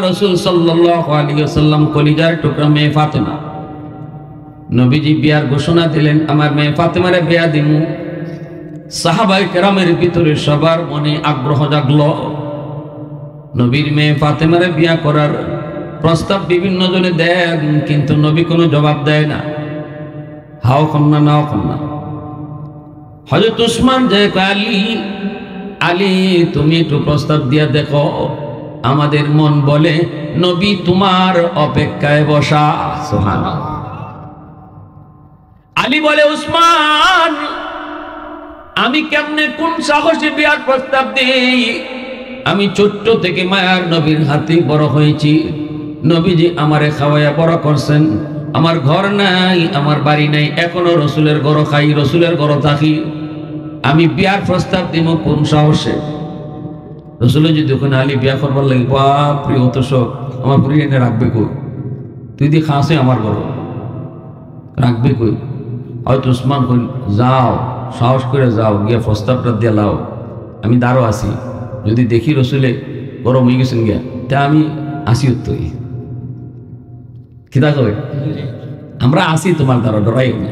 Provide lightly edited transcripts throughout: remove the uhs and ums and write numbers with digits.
রাসূল সাল্লাল্লাহু আলাইহি ওয়াসাল্লাম কলিজার টুকরা মেয়ে ফাতেমা নবীজি বিয়ার ঘোষণা দিলেন, আমার মেয়ে ফাতেমারে বিয়া দিমু। সাহাবায়ে কেরামের ভিতরে সবার মনে আগ্রহ জাগলো। নবীর মেয়ে ফাতেমারে বিয়া করার প্রস্তাব বিভিন্ন জনে দেন, কিন্তু নবী কোনো জবাব দেয় না। হাও কন্যা নাও কন্যা। হযরত উসমান যে আলী আলী তুমি একটু প্রস্তাব দিয়া দেখো, আমাদের মন বলে নবী তোমার অপেক্ষায় বসা। সুবহানাল্লাহ। আলী বলে, উসমান আমি কেমনে কোন সাহসে বিয়ার প্রস্তাব দেই? আমি ছোট্ট থেকে মায়ার নবীর হাতে বড় হয়েছি। নবীজি আমারে খাওয়াইয়া বড় করছেন। আমার ঘর নাই, আমার বাড়ি নাই, এখনো রসুলের ঘর খাই, রসুলের ঘর থাকি। আমি বিয়ার প্রস্তাব দিব কোন সাহসে? রসুলের যদি ওখানে আলী বিয়া করবার লাগে, বাপরে অত শোক, আমার পুরী এনে রাখবে কই? তুই দিয়ে খাসে আমার ঘর রাখবে কই? হয়তো উসমান কই, যাও সাহস করে যাও, গিয়া প্রস্তাবটা দিয়ে লাও, আমি দাঁড়ো আছি। যদি দেখি রসুলে গরম হয়ে গেছেন গিয়া, তা আমি আসি উত্তর কিতা কই, আমরা আসি তোমার দ্বারা, ডরাই না।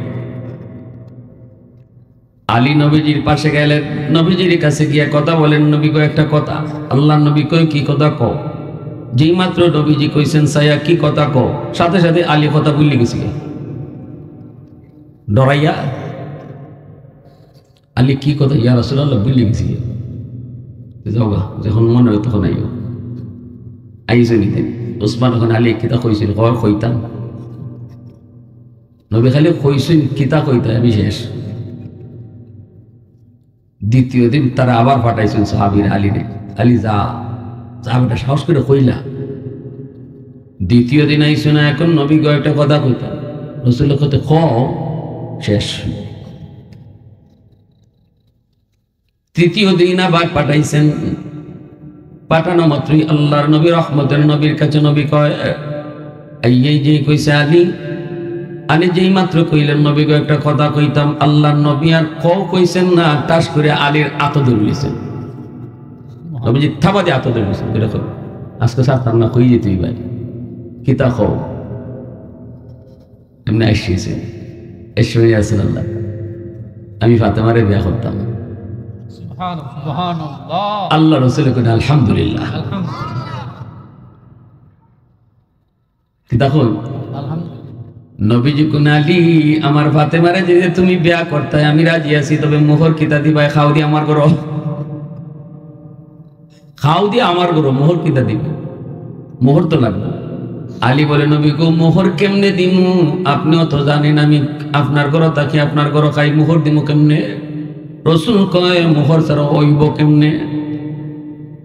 আলী নবীজির পাশে গেলেন, নবীজির কাছে গিয়া কথা বলেন। নবী কয় একটা কথা। আল্লাহ নবী কই, কি কথা কও? যেই মাত্র নবীজি কইছেন সায়া কি কথা কও, সাথে সাথে আলী কথা ভুলে গেছি ডরাইয়া। আলী কি কথা? ইয়া রাসূলুল্লাহ ভুলে গেছি। যাওগা, যখন মনে হয় তখন আইও। আইসে নিতেন উসমান এখন আলী কিতা কইছিল, কয় কইতাম। নবী খালি কইছেন কিতা কইতা, আমি শেষ। দ্বিতীয় দিন তারা আবার পাঠাইছেন সাহাবীর আলীরে, আলী যা যা বেটা, সাহস করে কইলা। দ্বিতীয় দিন আইসো না, এখন নবী গো একটা কথা কইতা। রাসূলের কথা ক, শেষ। তৃতীয় দিন আবার পাঠাইছেন। পাঠানো মাত্রই আল্লাহর নবী রহমতের নবীর কাছে নবী কয়, এই যে কইছে আলী, আলী যেই মাত্র কইলেন নবী গো একটা কথা কইতাম, আল্লাহর নবী আর কইছেন না, টাস করে আলীর আতো ধরলেছেন। নবীজি থাবা দিয়ে আতো ধরলেছেন। এরকম আজকে সারতাম না, কই যেতেই ভাই কিতা কও। এমনি আসিয়েছেন, এসে আছেন আল্লাহ, আমি ফাতেমারে বিয়া করতাম। আল্লাহ রাসূল কইলেন আলহামদুলিল্লাহ। কিতা কই? নবীজি কোন আলী, আমার ফাতেমারে যে তুমি বিয়া করতে আমি রাজি আছি, তবে মোহর কিতা দিবাই? খাও দিয়ে আমার ঘর, খাও দিয়ে আমার ঘর, মোহর কিতা দিবে? মোহর তো লাগবে। আলী বলে, নবী গো মোহর কেমনে দিমু? আপনিও তো জানেন আমি আপনার ঘর থাকি, আপনার ঘর খাই, মোহর দিমু কেমনে? রসুল কয়, মোহর ছাড়া ওইব কেমনে?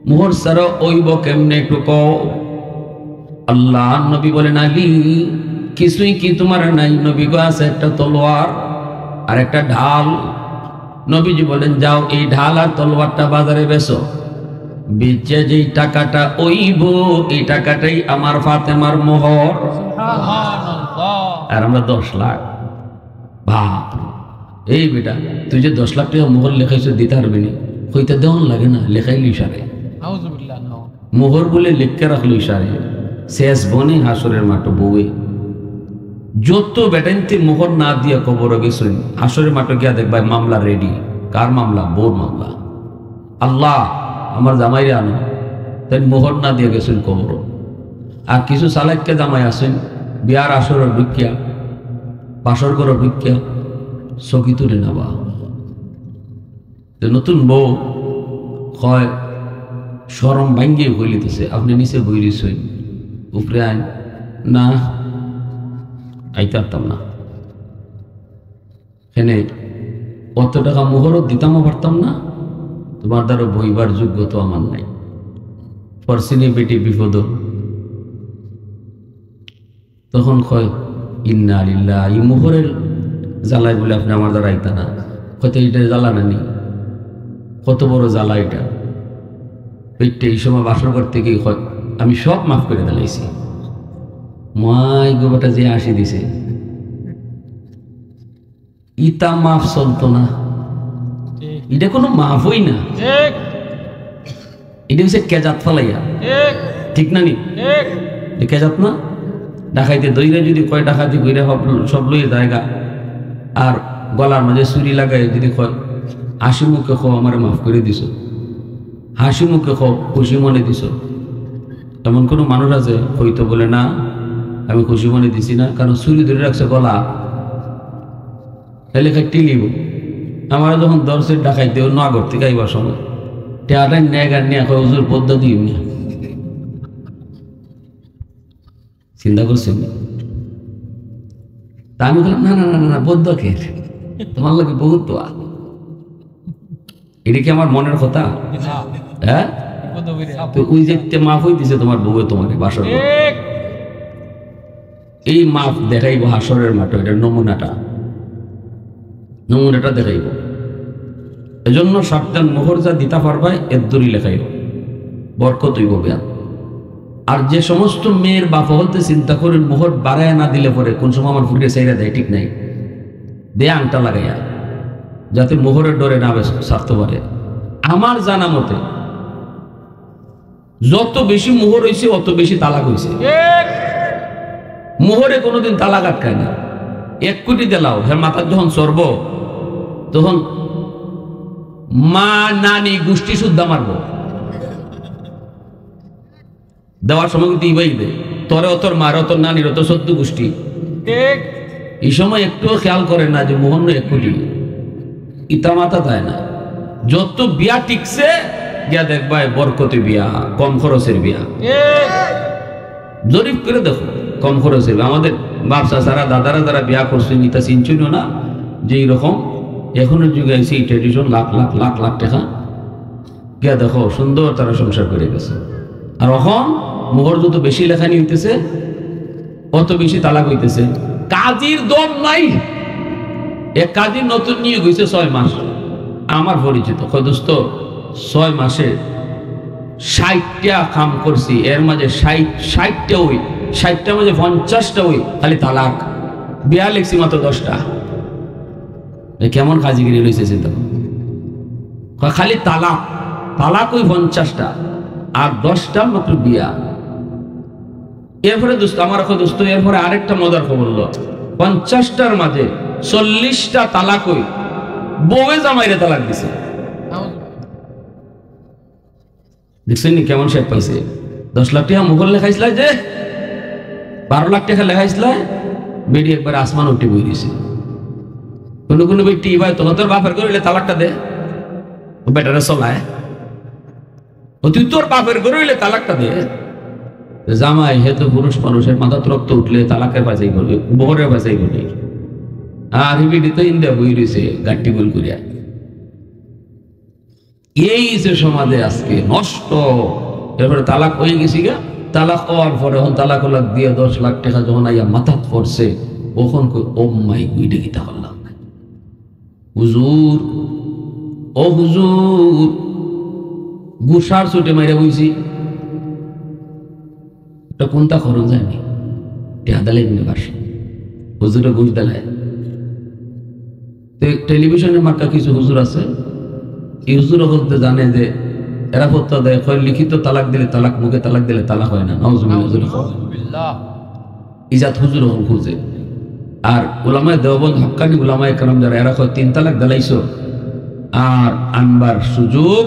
মোহর ছাড়া ওইব কেমনে একটু কও। আল্লাহ নবী বলেন, আলী কিছুই কি তোমার নাই? নবী গো আছে একটা তলোয়ার আর একটা ঢাল। নবীজি বলেন, যাও এই ঢাল আর তলোয়ারটা বাজারে বেচো, বেচে যেই টাকাটা ওইব, এই টাকাটাই আমার ফাতেমার মোহর। আর আমরা 10 লাখ। বাপ, এই বেটা তুই যে 10 লাখ টাকা মোহর লেখাইছো দিতে পারবি না? কইতে দেওয়ান লাগে না, লেখাইলি ইশারে। মোহর বলে লিখকে রাখলো ইশারে, শেষ বনে হাসরের মাঠে বউয়ে। যত বেটাইতে মোহর না দিয়া কবর গেছেন, হাসরের মাঠে গিয়া দেখবা মামলা রেডি। কার মামলা? বউর মামলা। আল্লাহ আমার জামাইরে আনো, তাই মোহর না দিয়ে গেছেন কবর। আর কিছু সালাইকে জামাই আছেন, বিয়ার আসর ঢুকিয়া, বাসর ঘর ঢুকিয়া চকি তুলে নেবা। নতুন বউ হয় সরম ভাঙ্গিয়ে বলিতেছে, আপনি নিচে বইরিছেন, উপরে আইন না, আইতে পারতাম না। এখানে কত টাকা মোহরও দিতামও পারতাম না, তোমার দ্বারা বইবার যোগ্য তো আমার নাই। পরশিনি বেটি বিপদ। তখন কয়, ইন্না লিল্লাহ, এই মোহরের জ্বালায় বলে আপনি আমার দ্বারা আইতা না। হয়তো এইটা জ্বালা নানি, কত বড় জ্বালা এটা। পেটটা এই সময় বাসর করতে গিয়ে আমি সব মাফ করে দিলাইছি। মাই গোবাটা যে আসি দিছে, ইতা মাফ চলতো না। এটা কোনো মাফ হই না, এটা হচ্ছে কেজাত ফলাইয়া। ঠিক না নি? দেখে যাত না ডাকাইতে দইরে যদি কয় ডাকাতি কইরে সব লইয়ে জায়গা আর গলার মাঝে ছুরি লাগাই যদি কয় হাসি মুখে খো আমার মাফ করে দিছ, হাসি মুখে খো খুশি মনে দিছ, এমন কোনো মানুষ আছে হয়তো বলে না আমি খুশি মনে দিছি না, কারণ ছুরি ধরে রাখছে গলা এলাকায় টিলিব। আমার যখন দর্শের ডাকাই দেও নগর থেকে আইবার সময় টেয়াটাই নেগার নিয়ে হুজুর পদ্মা দিই না, চিন্তা করছেন? তা আমি বললাম না না না না পদ্মা কে তোমার লাগে বহুত দোয়া, এটা কি আমার মনের কথা? হ্যাঁ তো ওই যে মাফ হয়ে দিছে তোমার বউ তোমার বাসর, এই মাফ দেখাইব হাসরের মাঠ, এটা নমুনাটা দেখাইব। এজন্য সাবধান, মোহর যা দিতে পারবা এর দড়ি লেখাইব, বরকত হইব বেয়া। আর যে সমস্ত মেয়ের বাপ হতে চিন্তা করেন মোহর বাড়ায় না দিলে পরে কোন সময় আমার ফুটে চাইরা দেয়, ঠিক নাই, দেয়া আংটা লাগাইয়া যাতে মোহরের ডরে না সারতে পারে। আমার জানা মতে যত বেশি মোহর হয়েছে অত বেশি তালাক হয়েছে। মোহরে কোনোদিন তালাক আটকায় না। 1 কোটি দিলাও হ্যাঁ মাথার যখন চড়ব তখন মা নানি গোষ্ঠী শুদ্ধা মারবো, দেওয়ার সময় কিন্তু ইবাই দে তরে অতর মার অতর নানির অত 14 গোষ্ঠী। এই সময় একটুও খেয়াল করে না যে মোহন 1 কোটি ইতা মাথা দেয় না। যত বিয়া টিকছে গিয়া দেখবা বরকতি বিয়া, কম খরচের বিয়া। জরিপ করে দেখো কম খরচের বিয়া। আমাদের বাপসা সারা দাদারা যারা বিয়া করছে ইতা চিনছিল না যে এইরকম এখনের যুগে এসে এই ট্রেডিশন লাখ লাখ লাখ লাখ টাকা গিয়া দেখো সুন্দর তারা সংসার করে গেছে। আর এখন মোহর যত বেশি লেখানি হইতেছে অত বেশি তালাক হইতেছে। কাজীর দম নাই। এক কাজীর নতুন নিয়োগ হয়েছে 6 মাস। আমার পরিচিত দোস্ত 6 মাসে 60টা কাম করছি, এর মাঝে 60টা ওই 60টার মাঝে 50টা ওই খালি তালাক। বিয়া লিখছি মাত্র 10টা। কেমন কাজীগিরি রয়েছে চিন্তা খালি তালাক, তালাক ওই 50টা আর 10টা মাত্র বিয়া। এরপরে দোস্ত আমার দোস্ত এরপরে আরেকটা মজার খবর হলো 50টার মাঝে 40টা তালাক ওই বউয়ে জামাইরে তালাক দিছে। দেখছেন নি কেমন শেখ পাইছে? 10 লাখ টাকা মুঘল লেখাইছিল, যে 12 লাখ টাকা লেখাইছিল, বেডি একবার আসমান উঠে বই দিছে। কোনো কোনো ব্যক্তি ভাই তোর বাপের গরুলে তালাকটা দে, বেটারে চলায়, তুই তোর বাপের গরুলে তালাকটা দে। জামাই হে তো পুরুষ মানুষের মাথা রক্ত উঠলে তালাকের বাজাই করবে, বহরের বাজাই করবে। আর হিবিডি তো ইন্ডিয়া বই রয়েছে গাট্টি গোল করিয়া। এই যে সমাজে আজকে নষ্ট। এরপরে তালাক হয়ে গেছি গা, তালাক হওয়ার পরে এখন তালাক দিয়ে 10 লাখ টাকা যখন আইয়া মাথাত পড়ছে তখন ও মাই গুইডে গীতা করলাম হুজুর, ও হুজুর গুসার ছুটে মাইরা বইছি, এটা কোনটা খরচ যায়নি টেহাদালে বাসা হুজুরে ঘুষ দেলায়। টেলিভিশনের মার্কা কিছু হুজুর আছে, এই হুজুরও বলতে জানে যে এরা ফতোয়া দেয় লিখিত তালাক দিলে তালাক, মুখে তালাক দিলে তালাক হয় না। নাউজুবিল্লাহ। ইজাত হুজুর খুঁজে। আর উলামায়ে দেওবন্দ হক্কানি উলামায়ে কেরাম যারা এরা 3 তালাক দিলাইছো আর আনবার সুযোগ,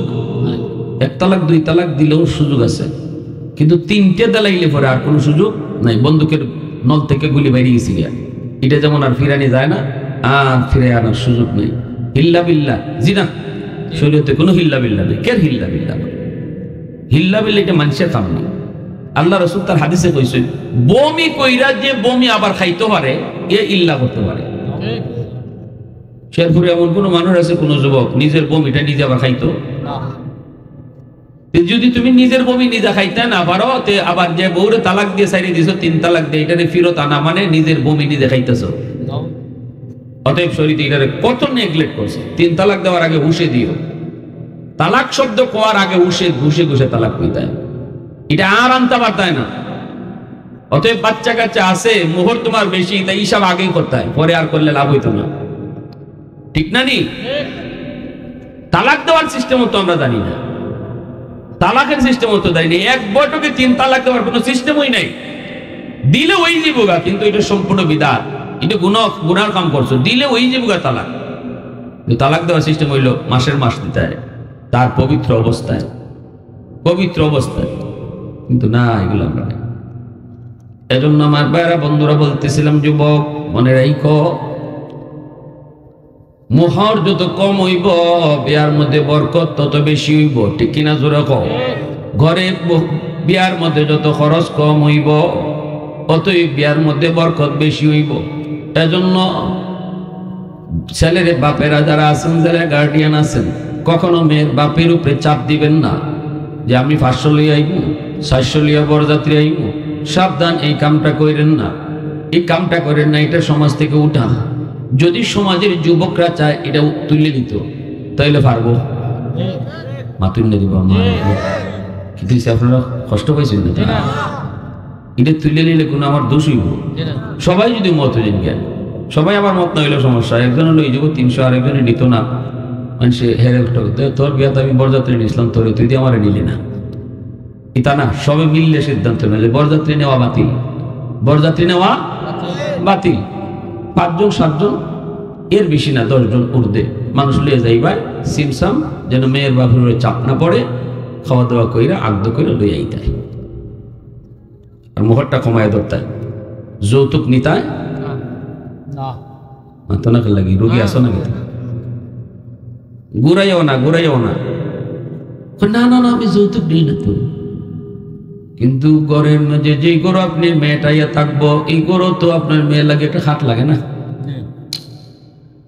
1 তালাক 2 তালাক দিলেও সুযোগ আছে, কিন্তু 3টে দিলাইলে পরে আর কোনো সুযোগ নাই। বন্দুকের নল থেকে গুলি বাইরে গেছি গিয়া, এটা যেমন আর ফিরানি যায় না, আর ফিরে আনার সুযোগ নেই। হিল্লা বিল্লাহ জি না, শরীয়তে কোনো হিল্লা বিল্লাহ নেই। কেন হিল্লা বিল্লাহ? হিল্লা বিল্লাহ এটা মানুষের কাম নেই। আল্লাহ রাসূল তার হাদিসে কইছে বমি কইরা যে বমি আবার খাইতে পারে এ ইল্লা করতে পারে। শেরপুরে এমন কোন মানুষ আছে, কোন যুবক নিজের বমিটা নিজে আবার খাইতো না? যদি তুমি নিজের বমি নিজে খাইতে না পারো, তে আবার যে বউরে তালাক দিয়ে সাইরে দিছো 3 তালাক দিয়ে, এটারে ফিরত আনা মানে নিজের বমি নিজে খাইতেছো। অতএব শরীয়তে এটারে কত নেগলেক্ট করছে। 3 তালাক দেওয়ার আগে হুশে দিও। তালাক শব্দ কোয়ার আগে হুশে ঘুষে ঘুষে তালাক কইতায়, এটা আর আনতে পারতায় না। অতএব বাচ্চা কাচ্চা আছে, মোহর তোমার বেশি, তাই হিসাব আগেই করতে হয়, পরে আর করলে লাভ হইতো না। ঠিক না নি? তালাক দেওয়ার সিস্টেমও তো আমরা জানি না। তালাকের সিস্টেম তো দেয়নি, এক বৈঠকে 3 তালাক দেওয়ার কোনো সিস্টেমই নাই। দিলে ওই জীবগা, কিন্তু এটা সম্পূর্ণ বিধাত, এটা গুনার কাম করছো, দিলে ওই জীবগা তালাক। তালাক দেওয়ার সিস্টেম হইলো মাসের মাস দিতে হয়, তার পবিত্র অবস্থায়, কিন্তু না, এগুলো আমরা নেই। এজন্য আমার ভাইরা বন্ধুরা বলতেছিলাম, যুবক মনে রাখো, মোহর যত কম হইব বিয়ার মধ্যে বরকত তত বেশি হইব, ঠিক কিনা জোরে কও? ঘরে বিয়ার মধ্যে যত খরচ কম হইব অতই বিয়ার মধ্যে বরকত বেশি হইব। এজন্য ছেলের বাপেরা যারা আছেন, যারা গার্ডিয়ান আছেন, কখনো মেয়ের বাপের উপরে চাপ দিবেন না যে আমি 500 লইয়া আইব, 400 লইয়া বরযাত্রী আইব। সাবধান, এই কামটা করেন না, এই কামটা করেন না, এটা সমাজ থেকে উঠান। যদি সমাজের যুবকরা চায় এটা তুলে দিত, তাইলে পারবো। মা তুলে দিব, কিন্তু আপনারা কষ্ট পাইছেন না, এটা তুলে নিলে কোনো আমার দোষ হইব? সবাই যদি মত হইলেন জ্ঞান, সবাই আমার মত না হইলে সমস্যা। একজন হলো এই যুগ 300, আর একজনে নিত না, মানুষে হেরে তোর বিয়াতে আমি বরযাত্রী নিয়েছিলাম, তোর তুই দিয়ে আমার নিলি না, এটা না। সবে মিললে সিদ্ধান্ত নেই যে বরযাত্রী নেওয়া বাতিল, বরযাত্রী নেওয়া বাতিল। 5 জন 7 জন, এর বেশি না, 10 জন উর্ধে মানুষ লিয়ে যাইবার সিমসাম, যেন মেয়ের বাপের চাপ না পড়ে, খাওয়া দাওয়া কইরা আগদ করে লইয়া আইতায়, আর মোহরটা কমায় ধরতায়। যৌতুক নিতায় তো না লাগি, রোগী আসো না, ঘুরাইও না, না না না, আমি যৌতুক দিই না তো। কিন্তু ঘরের মধ্যে যে গরু আপনি মেয়েটাইয়া থাকবো, এই গরু তো আপনার মেয়ে লাগে, একটা খাট লাগে না,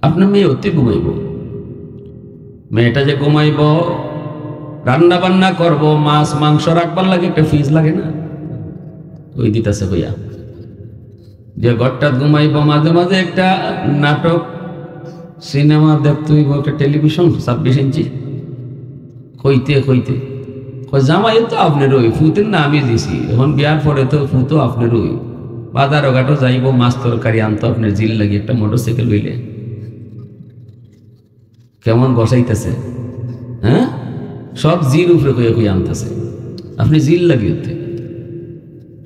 আপনার মেয়ে অতি ঘুমাইব, মেয়েটা যে ঘুমাইব, রান্না বান্না করবো, মাছ মাংস রাখবার লাগে, একটা ফ্রিজ লাগে না, ওই দিতেছে ভাইয়া। যে ঘরটা ঘুমাইব, মাঝে মাঝে একটা নাটক সিনেমা দেখতে হইব, একটা টেলিভিশন 26 ইঞ্চি, কইতে জামাই তো আপনার ওই ফুতের না আমি দিছি, এখন বিয়ার পরে তো ফুতো আপনার ওই বাজার ঘাটও যাইব, মাছ তরকারি আনতো আপনার জিল লাগে, একটা মোটরসাইকেল হইলে কেমন বসাইতেছে, হ্যাঁ, সব জির উপরে কয়ে আনতেছে, আপনি জিল লাগিয়ে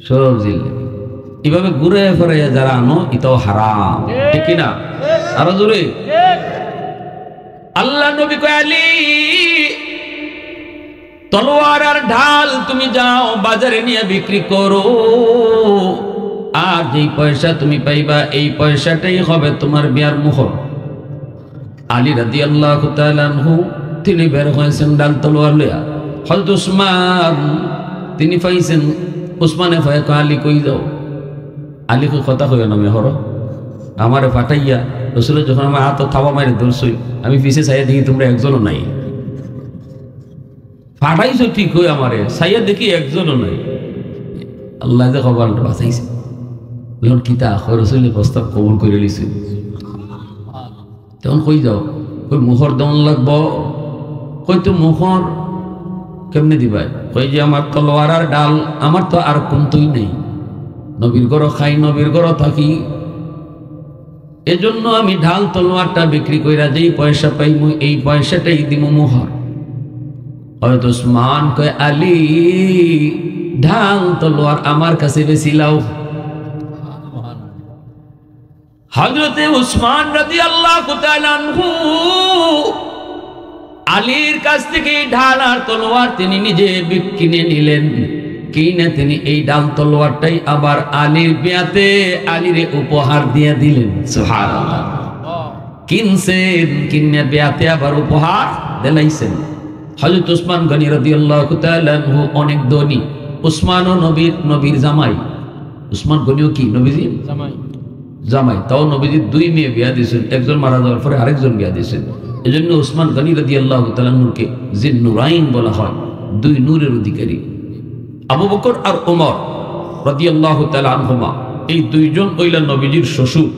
সব জিল লাগে। এভাবে ঘুরে ফেরাইয়া যারা আনো, এটাও হারাম, ঠিক কিনা? আরো জোরে। আল্লাহ নবী কয়, আলী তলোয়ার আর ঢাল তুমি যাও বাজারে নিয়ে বিক্রি করো, আর যেই পয়সা তুমি পাইবা এই পয়সাটাই হবে তোমার বিয়ার মোহর। আলী রাদিয়াল্লাহু তাআলা আনহু তিনি বের হয়েছেন ডাল তলোয়ার লইয়া। হযরত উসমান তিনি পাইছেন, উসমানে ভয়ে কয়, আলী কই যাও? আলী কই, কথা কইও না মেহর, আমারে ফাটাইয়া রসুলের যখন আমার হাত থাবা মারি ধরছই, আমি পিছে চাইয়া দেখি তোমরা একজনও নাই। ফাটাইছো ঠিক হই, আমারে চাইয়া দেখি একজনও নাই। আল্লাহ যে খবরটা বাঁচাইছে, যখন কিতা রসুলের প্রস্তাব কবুল করে লিছে, তখন কই যাও? কই মুখর দমন লাগবো। কই তো মুখর কেমনে দিবাই? কই যে আমার তলোয়ার আর ডাল, আমার তো আর কোনতই নেই, নবীর ঘর খাই, নবীর ঘর থাকি, এজন্য আমি ঢাল তলোয়ারটা বিক্রি কইরা যেই পয়সা পাইমু এই পয়সাটাই দিমু মোহর। হযরত উসমান কয়, আলী ঢাল তলোয়ার আমার কাছে বেশি লাও। হযরতে উসমান রাদিয়াল্লাহু তাআলা আনহু আলীর কাছ থেকে ঢাল আর তলোয়ার তিনি নিজে কিনে নিলেন। কিনে তিনি এই ঢাল তলোয়ারটাই আবার আলীর বিয়াতে আলীরে উপহার দিয়ে দিলেন। সুবহানাল্লাহ। কিনছেন, কিনে বিয়াতে আবার উপহার দিলাইছেন। হযরত উসমান গনি রাদিয়াল্লাহু তাআলা আনহু অনেক ধনী। উসমানও নবীর জামাই। উসমান গনিও কি নবীজির জামাই, তাও নবীজির 2 মেয়ে বিয়া দিয়েছেন, একজন মারা যাওয়ার পরে আরেকজন বিয়া দিয়েছেন। এজন্য উসমান গনি রাদিয়াল্লাহু তাআলা আনহুকে জিন্নুরাইন বলা হয়, 2 নূরের অধিকারী। আবু বকর আর ওমর রাদিয়াল্লাহু তাআলা আনহুমা, এই 2 জন হইলেন নবীজির শ্বশুর,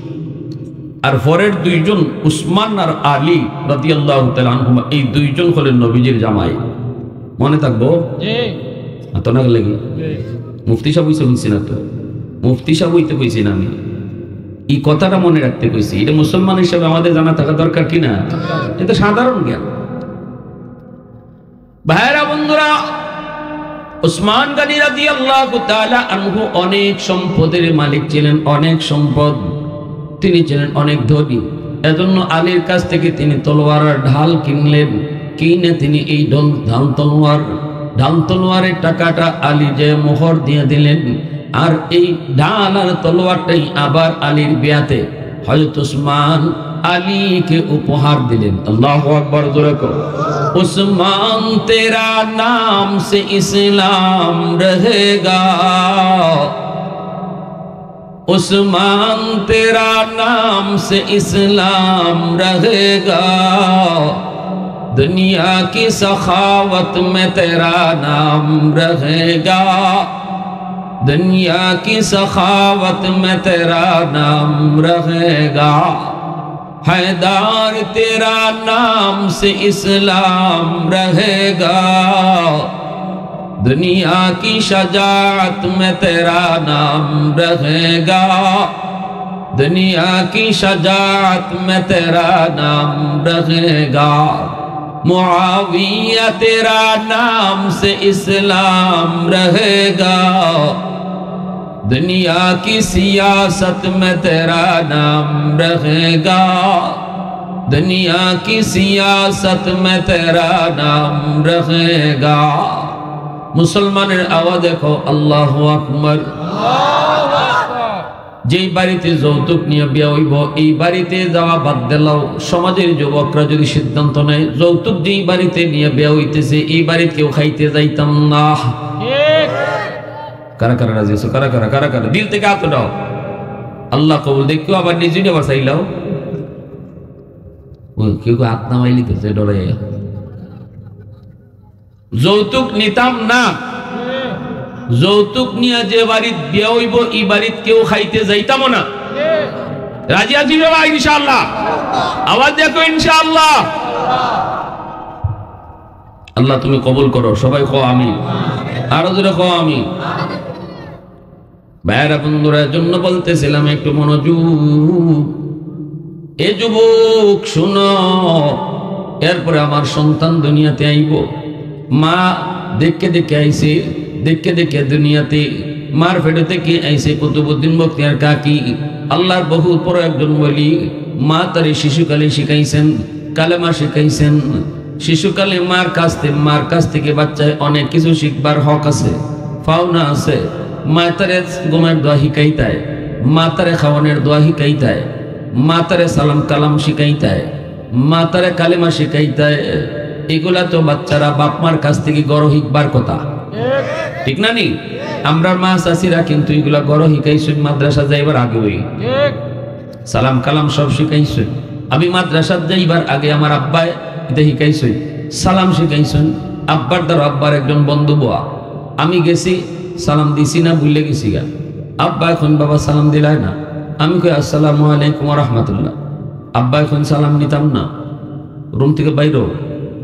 আর পরের 2 জন উসমান আর আলী রাদিয়াল্লাহু তাআলা আনহুমা, এই 2 জন হলেন নবীজির জামাই। মনে থাকবো? তো না লাগি মুফতি সাহেব হইছে শুনছি না তো, মুফতি সাহেব হইতে কইছি না, আমি এই কথাটা মনে রাখতে কইছি। এটা মুসলমান হিসেবে আমাদের জানা থাকা দরকার কিনা? এটা সাধারণ জ্ঞান। ভাইরা বন্ধুরা, উসমান গনি রাদিয়াল্লাহু তাআলা আনহু অনেক সম্পদের মালিক ছিলেন, অনেক সম্পদ, তিনি ছিলেন অনেক ধনী। এজন্য আলীর কাছ থেকে তিনি তলোয়ার আর ঢাল কিনলেন। কিনে তিনি এই ঢাল তলোয়ারের টাকাটা আলী যে মোহর দিয়ে দিলেন, আর এই ঢাল আর তলোয়ারটাই আবার আলীর বিয়াতে হযরত উসমান আলীকে উপহার দিলেন। আল্লাহু আকবার, জোরে কর। उस्मान तेरा नाम से इस्लाम रहेगा, उस्मान तेरा नाम से इस्लाम रहेगा, दुनिया की सखावत में तेरा नाम रहेगा, दुनिया की सखावत में तेरा नाम रहेगा, हैदार तेरा नाम से इस्लाम रहेगा, दुनिया की शजाअत में तेरा नाम रहेगा, दुनिया की शजाअत में तेरा नाम रहेगा, मुआविया तेरा नाम से इस्लाम रहेगा, दुनिया की सियासत में तेरा नाम रहेगा, दुनिया की सियासत में तेरा नाम रहेगा। मुसलमाনের आवाज देखो, আল্লাহু আকবার। যেই বাড়িতে যৌতুক নিয়ে বিয়ে হইব, এই বাড়িতে যাওয়া বাদ দিলাও। সমাজের যুবকরা যদি সিদ্ধান্ত নেয় যৌতুক যেই বাড়িতে নিয়ে বিয়ে হইতেছে এই বাড়িতে কেউ খাইতে যাইতাম না। কারা কারা রাজি আছো? কারা কারা কারা কারা দিল থেকে হাত দাও। আল্লাহ কবুল। দেখো আবার নিজে আবার চাইলাও, কেউ হাত নামাইলি তো ডরাই। যৌতুক নিতাম না, যৌতুক নিয়ে যে বাড়িত বিয়ে হইব এই বাড়িত কেউ খাইতে যাইতাম না। রাজি আছি বাবা? ইনশাআল্লাহ। আওয়াজ দেখো, ইনশাআল্লাহ। আল্লাহ তুমি কবুল করো। সবাই কও আমিন। আরো জোরে কও আমিন। ভাইরা বন্ধুরা, জন্য বলতেছিলাম একটু মনোযোগ। এ যুবক শুনো, এরপরে আমার সন্তান দুনিয়াতে আইব। মা দেখে দেখে আইছে, দেখে দেখে দুনিয়াতে মার ফেটে থেকে আইছে কুতুবউদ্দিন বখতিয়ার কাকি, আল্লাহর বহু বড় একজন ওলি। মা তারে শিশুকালে শিখাইছেন, কালেমা শিখাইছেন। শিশুকালে মার কাছ থেকে বাচ্চায় অনেক কিছু শিখবার হক আছে, পাওনা আছে। মা তারে ঘুমের দোয়া শিখাইতায়, মা তারে খাওয়ানোর দোয়া শিখাইতায়, মা তারে সালাম কালাম শিখাইতায়, মা তারে কালেমা শিখাইতায়। এগুলা তো বাচ্চারা বাপ মার কাছ থেকে গড় শিখবার কথা, ঠিক না নি? আমরা মা চাষিরা কিন্তু এগুলা গড় শিখাইছি মাদ্রাসা যাইবার আগে। ওই সালাম কালাম সব শিখাইছি। আমি মাদ্রাসা যাইবার আগে আমার আব্বায় এটা শিখাইছি, সালাম শিখাইছেন। আব্বার দ্বারা আব্বার একজন বন্ধু বোয়া, আমি গেছি সালাম দিছি না, ভুলে গেছি গা। আব্বা এখন বাবা সালাম দিলায় না। আমি কই আসসালামু আলাইকুম ওয়া রাহমাতুল্লাহ। আব্বা এখন সালাম নিতাম না। রুম থেকে বাইরো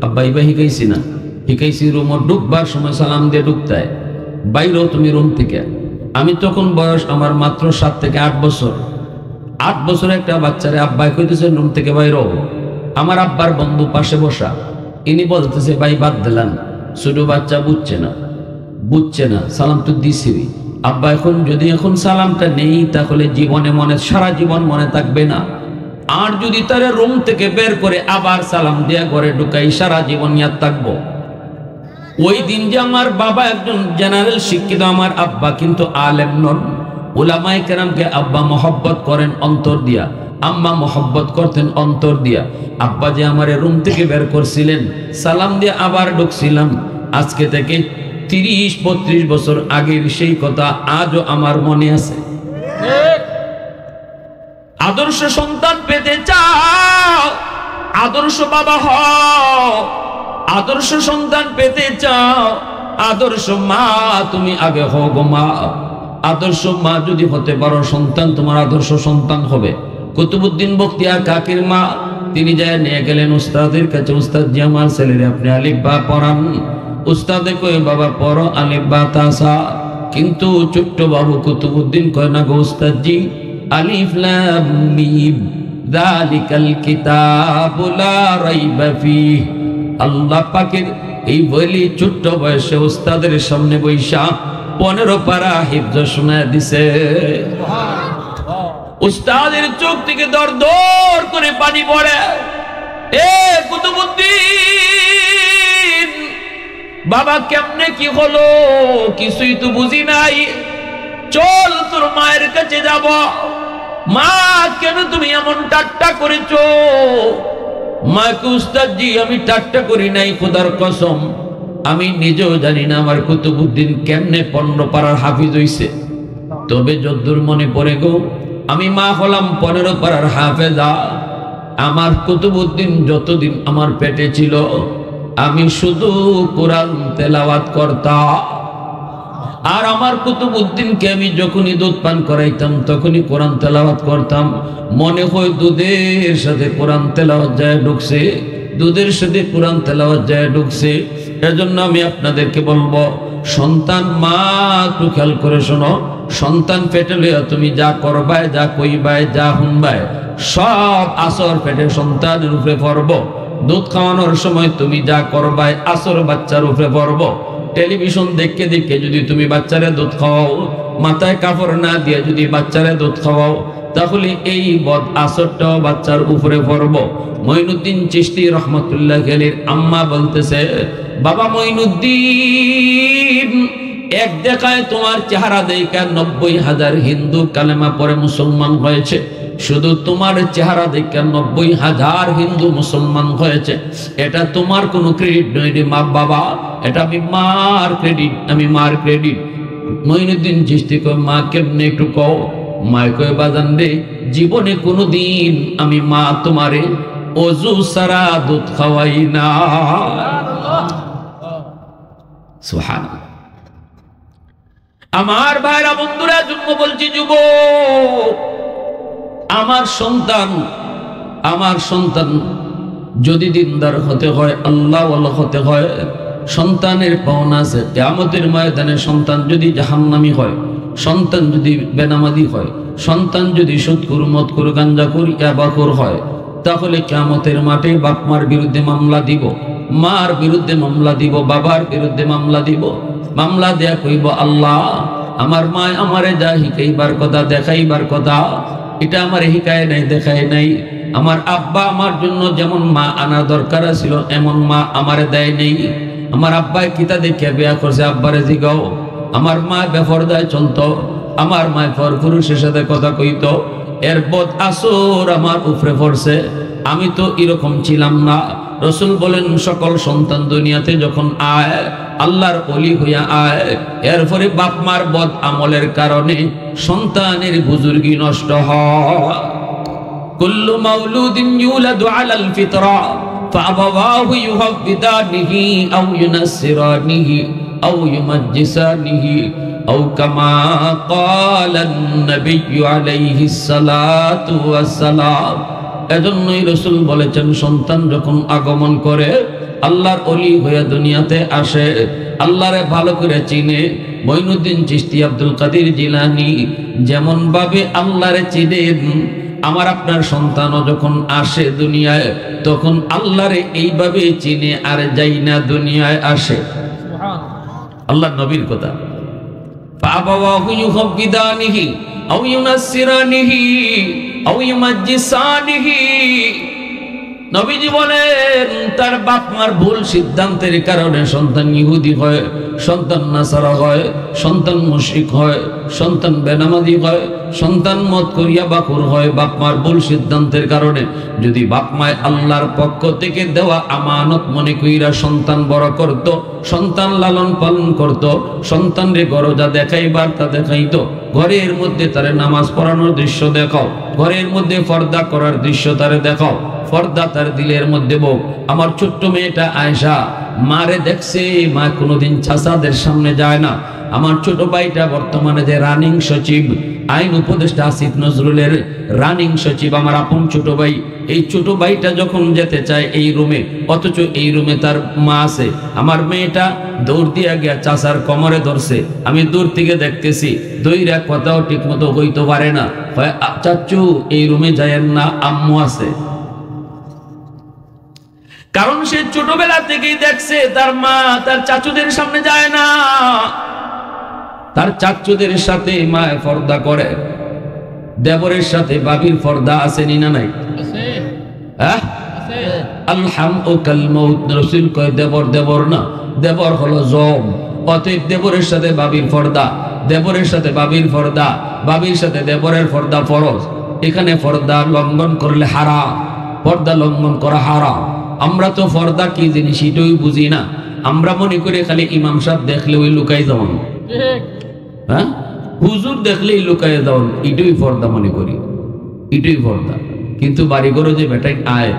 আব্বা ইবা শিখাইছি না, শিখাইছি রুমে ঢুকবার সময় সালাম দিয়ে ঢুকতায়। বাইরো তুমি রুম থেকে। আমি তখন বয়স আমার মাত্র 7 থেকে 8 বছর। 8 বছর একটা বাচ্চারে আব্বাই কইতেছে রুম থেকে বাইরো। আমার আব্বার বন্ধু পাশে বসা, ইনি বলতেছে ভাই বাদ দিলাম, ছোট বাচ্চা বুঝছে না, সালাম তো দিছি। আব্বা এখন যদি এখন সালামটা নেই তাহলে জীবনে সারা জীবন মনে থাকবে না। আর যদি তারে রুম থেকে বের করে আবার সালাম দিয়া ঘরে ঢুকাই সারা জীবন ইয়াদ থাকবো। ওই দিন যে আমার বাবা একজন জেনারেল শিক্ষিত, আমার আব্বা কিন্তু আলেম নন। উলামায়ে কেরামকে আব্বা মহব্বত করেন অন্তর দিয়া, আম্মা মহব্বত করতেন অন্তর দিয়া। আব্বা যে আমার রুম থেকে বের করছিলেন, সালাম দিয়ে আবার ঢুকছিলাম, আজকে থেকে 30-32 বছর আগের সেই কথা আজও আমার মনে আছে। আদর্শ সন্তান পেতে চাও, আদর্শ বাবা হও। আদর্শ সন্তান পেতে চাও, আদর্শ মা তুমি আগে হও গো মা। আদর্শ মা যদি হতে পারো, সন্তান তোমার আদর্শ সন্তান হবে। কুতুবউদ্দিন বখতিয়ার কাকির মা, তিনি যায় নিয়ে গেলেন উস্তাদের কাছে। উস্তাদ জি আমার ছেলেরে আপনি আলিফ বা পড়ান। উস্তাদে কই বাবা পড়ো আলিফ বা তাসা। কিন্তু ছোট্ট বাবু কুতুবউদ্দিন কয় না গো উস্তাদ জি, আলিফ লাম মিম যালিকাল কিতাবু লা রাইবা ফিহি। আল্লাহ পাকের এই বলি ছোট্ট বয়সে উস্তাদের সামনে বৈশা 15 পারা হিফজ শোনায় দিছে। উস্তাদের চোখ থেকে দর দর করে পানি পড়ে। এ কুতুবউদ্দিন, বাবা কেমনে কি হলো কিছুই তো বুঝি নাই, চল তোর মায়ের কাছে যাব। মা কেন তুমি এমন ঠাট্টা করেছো? মাকে উস্তাদজি আমি ঠাট্টা করি নাই, খোদার কসম আমি নিজেও জানি না আমার কুতুবউদ্দিন কেমনে 15 পারার হাফিজ হইছে। তবে যদ্দূর মনে পড়ে গো, আমি মা হলাম 15 পারার হাফেজা। আমার কুতুবউদ্দিন যতদিন আমার পেটে ছিল আমি শুধু কোরআন তেলাওয়াত করতাম। আর আমার কুতুবউদ্দিনকে আমি যখনই দুধ পান করাইতাম তখনই কোরআন তেলাওয়াত করতাম। মনে হয় দুধের সাথে কোরআন তেলাওয়াত যায় ঢুকছে, দুধের সাথে কোরআন তেলাওয়াত যায় ঢুকছে। এজন্য আমি আপনাদেরকে বলবো, সন্তান মা একটু খেয়াল করে শোনো, সন্তান পেটে লইয়া তুমি যা করবায়, যা কইবায়, যা শুনবায়, সব আসর পেটে সন্তানের উপরে পড়ব। দুধ খাওয়ানোর সময় তুমি যা করবায় আসর বাচ্চার উপরে পড়ব। টেলিভিশন দেখে দেখে যদি তুমি বাচ্চারে দুধ খাওয়াও, মাথায় কাপড় না দিয়ে যদি বাচ্চারে দুধ খাওয়াও, তাহলে এই বদ আসরটাও বাচ্চার উপরে পড়ব। মঈনুদ্দিন চিশতি রহমতুল্লাহ আলাইহির আম্মা বলতেছে, বাবা মঈনুদ্দিন, এক দেখায় তোমার চেহারা দেখে 90,000 হিন্দু কালেমা পড়ে মুসলমান হয়েছে। শুধু তোমার চেহারা দেখে 90,000 হিন্দু মুসলমান হয়েছে। এটা তোমার কোনো ক্রেডিট নয় রে মা বাবা, এটা আমি মার ক্রেডিট, আমি মার ক্রেডিট। মঈনুদ্দিন চিশতি কয়, মা কেমনে একটু কও? মায় কয়, বাজান রে, জীবনে কোনোদিন আমি মা তোমারে অজু সারা দুধ খাওয়াই না। সুবহানাল্লাহ। আমার ভাইরা বন্ধুরা জন্য বলছি, যুবক, আমার সন্তান যদি দিনদার হতে হয়, আল্লাহওয়ালা হতে হয়, সন্তানের পাওনা আছে। কিয়ামতের ময়দানে সন্তান যদি জাহান্নামী হয়, সন্তান যদি বেনামাজি হয়, সন্তান যদি সুদখোর, মদখোর, গাঞ্জাখোর, ইয়াবাখোর হয়, তাহলে কিয়ামতের মাঠে বাপ মার বিরুদ্ধে মামলা দিব, মার বিরুদ্ধে মামলা দিব, বাবার বিরুদ্ধে মামলা দিব। মামলা দেয়া কইব, আল্লাহ আমার মা আমারে যা শিখাইবার কথা, দেখাইবার কথা, এটা আমার হিকায় নাই, দেখায় নাই। আমার আব্বা আমার জন্য যেমন মা আনার দরকার ছিল এমন মা আমারে দেয় নেই। আমার আব্বাই কিতা দেখে বিয়া করছে, আব্বারে জিগাও। আমার মা বেপরদায় চলতো, আমার মা পরপুরুষের সাথে কথা কইতো, এর বদ আসর আমার উপরে পড়ছে। আমি তো এরকম ছিলাম না। রসুল বলেন, সকল সন্তান দুনিয়াতে যখন আয়, আল্লাহর ওলি হইয়া আয়, এরপরে বাপ মার বদ আমলের কারণে সন্তানের বুজুর্গি নষ্ট হয়। কুল্লু মাউলুদিন ইউলাদু আলাল ফিতরা ফাআবাওয়াহু ইউহাব্বিদানিহি আও ইউনাসসিরানিহি আও ইউমাজ্জিসানিহি আও কামা ক্বালান নবিয়্যু আলাইহিস সালাতু ওয়াস সালাম। এজন্যই রাসূল বলেছেন, সন্তান যখন আগমন করে, আল্লাহর ওলি হয়ে দুনিয়াতে আসে, আল্লাহরে ভালো করে চিনে। মঈনুদ্দিন চিশতি আব্দুল কাদের জিলানী যেমন ভাবে আল্লাহরে চিনেন, আমার আপনার সন্তানও যখন আসে দুনিয়ায়, তখন আল্লাহরে এইভাবে চিনে আর যাই না দুনিয়ায় আসে। আল্লাহর নবীর কথা, ফাআবাওয়াহু ইউহাব্বিদানিহি আও ইউনাসসিরানিহি আও ইউমাজ্জিসানিহি। নবীজি বলেন, তার বাপ মার ভুল সিদ্ধান্তের কারণে সন্তান ইহুদি হয়, সন্তান নাসারা হয়, সন্তান মুশরিক হয়, সন্তান বেনামাজি হয়, সন্তান মদ করিয়া বাকুর হয়, বাপ মার ভুল সিদ্ধান্তের কারণে। যদি বাপ মায় আল্লাহর পক্ষ থেকে দেওয়া আমানত মনে কইরা সন্তান বড় করত, সন্তান লালন পালন করত, সন্তানরে গরজা দেখাইবার তা দেখাইতো, ঘরের মধ্যে তারে নামাজ পড়ানোর দৃশ্য দেখাও, ঘরের মধ্যে পর্দা করার দৃশ্য তারে দেখাও, পর্দা তার দিলের মধ্যে বউ। আমার ছোট্ট মেয়েটা আয়েশা মারে দেখছে, মা কোনোদিন চাচাদের সামনে যায় না। আমার ছোট ভাইটা বর্তমানে যে রানিং সচিব, আইন উপদেষ্টা আসিফ নজরুলের রানিং সচিব, আমার আপন ছোট ভাই, এই ছোট ভাইটা যখন যেতে চায় এই রুমে, অথচ এই রুমে তার মা আছে, আমার মেয়েটা দৌড় দিয়া গিয়া চাচার কোমরে ধরছে। আমি দূর থেকে দেখতেছি, দইরা কথাও ঠিক মতো হইতে পারে না, চাচু এই রুমে যায়েন না, আম্মু আছে। কারণ সে ছোটবেলা থেকেই দেখছে তার মা তার চাচুদের সামনে যায় না, তার চাচুদের সাথে মায়ের পর্দা করে, দেবরের সাথে বাবির পর্দা আছে না নাই? আলহাম ও কাল মউত। রাসূল কয় দেবর দেবর না, দেবর হলো জম। অতএব দেবরের সাথে বাবির পর্দা, দেবরের সাথে বাবির পর্দা, বাবির সাথে দেবরের পর্দা ফরজ। এখানে পর্দা লঙ্ঘন করলে হারাম, পর্দা লঙ্ঘন করা হারাম। আমরা তো পর্দা কি জিনিস এটাই বুঝি না। আমরা মনে করি খালি ইমাম সাহেব দেখলে ওই লুকাই যাওয়ান, হ্যাঁ, হুজুর দেখলেই লুকাই যাওয়ান, এটাই পর্দা মনে করি, এটাই পর্দা। কিন্তু বাড়ি ঘরে যে বেটাই আয়,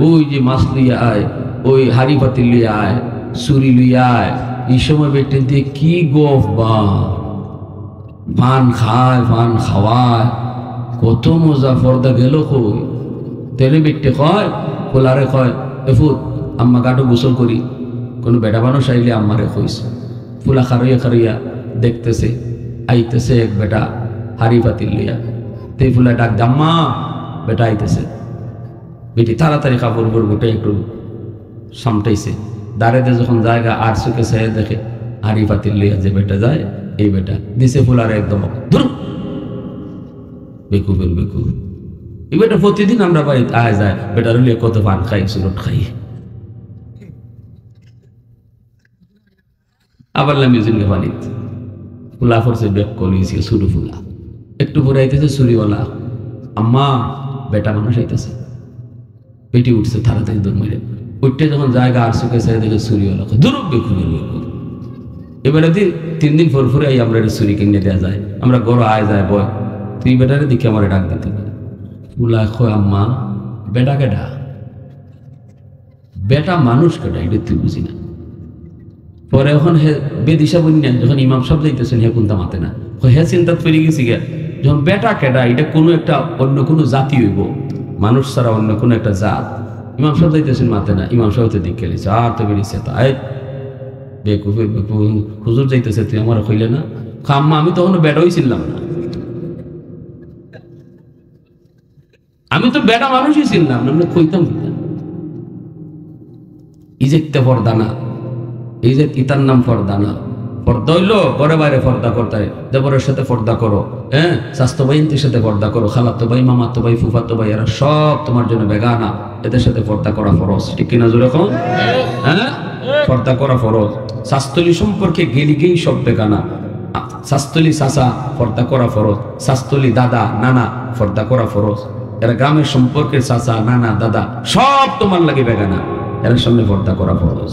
ওই যে মাছ লইয়া আয়, ওই হাড়ি পাতি লইয়া আয়, ছুরি লইয়া আয়, এই সময় বেটেন দিয়ে কি গোফ বা পান খায়, পান খাওয়ায়, কত মজা। পর্দা গেল কই? তেলে বেটে কয়, পোলারে কয় এফুত আম্মা গাটো গোসল করি। কোনো বেটা মানুষ আইলে আম্মারে কইস, ফুলা খারইয়া খারইয়া দেখতেছে, আইতেছে এক বেটা হাড়ি পাতিল লইয়া, তে ফুলা ডাক দাম্মা, বেটা আইতেছে। বেটি তাড়াতাড়ি কাপড় উপর গোটে একটু সামটাইছে, দাঁড়াতে যখন জায়গা আর চোখে চেয়ে দেখে হাড়ি পাতিল লইয়া যে বেটা যায়, এই বেটা দিছে ফুলারে একদম ধুর বেকুবের বেকুব। এই বেটা প্রতিদিন আমরা বাড়িতে আয় যায়, বেটার লিয়ে কত পান খাই, সুরট খাই। আবার লামিউজিন পানিত ফুলা ফরছে, বেক কলিয়েছে সুরু ফুলা, একটু পরে আইতেছে চুরিওয়ালা, আম্মা বেটা মানুষ আইতেছে। পেটি উঠছে তাড়াতাড়ি দৌড় মেরে, উঠতে যখন জায়গা আর চোখে চাই দেখে চুরিওয়ালা দূর বেকুবের বেকুব। এবারে 3 দিন পর পরে আই আমরা চুরি কিনে দেওয়া যায়, আমরা গড় আয় যায় বয়, তুই বেটারে দেখে আমার ডাক দিতে পারে। ফুলা কয় আম্মা বেটা কেডা? বেটা মানুষ কেডা এটা তুই বুঝি না। পরে এখন হে বেদিশা বন্যা যখন ইমাম সাহেব যাইতেছেন, হে কোনটা মাতে না, হে চিন্তা ফিরে গেছি গে, যখন বেটা কেডা এটা কোনো একটা অন্য কোনো জাতি হইব, মানুষ ছাড়া অন্য কোনো একটা জাত। ইমাম সাহেব যাইতেছেন মাতে না, ইমাম সাহেব তো দিক খেলেছে, আর তো বেরিয়েছে তাই বেকুফের বেকু, হুজুর যাইতেছে তুই আমার কইলে না? আম্মা আমি তখন বেটা হইছিলাম না, আমি তো বেটা মানুষই ছিলাম না, আমরা কইতাম ইজেকতে পর্দা না, এই যে ইতার নাম পর্দা না। পর্দা হইলো ঘরে বাইরে পর্দা করতে, দেবরের সাথে পর্দা করো, হ্যাঁ, স্বাস্থ্য ভাইদের সাথে পর্দা করো, খালাতো ভাই, মামাতো ভাই, ফুফাতো ভাই, এরা সব তোমার জন্য বেগানা, এদের সাথে পর্দা করা ফরজ, ঠিক কিনা জোরে এখন? হ্যাঁ, পর্দা করা ফরজ। শাস্ত্রী সম্পর্কে গেলিগেই সব বেগানা। শাস্ত্রী চাচা পর্দা করা ফরজ, শাস্ত্রী দাদা নানা পর্দা করা ফরজ। এরা গ্রামের সম্পর্কের চাচা নানা দাদা সব তোমার লাগে বেগানা, এর সামনে পর্দা করা ফরজ।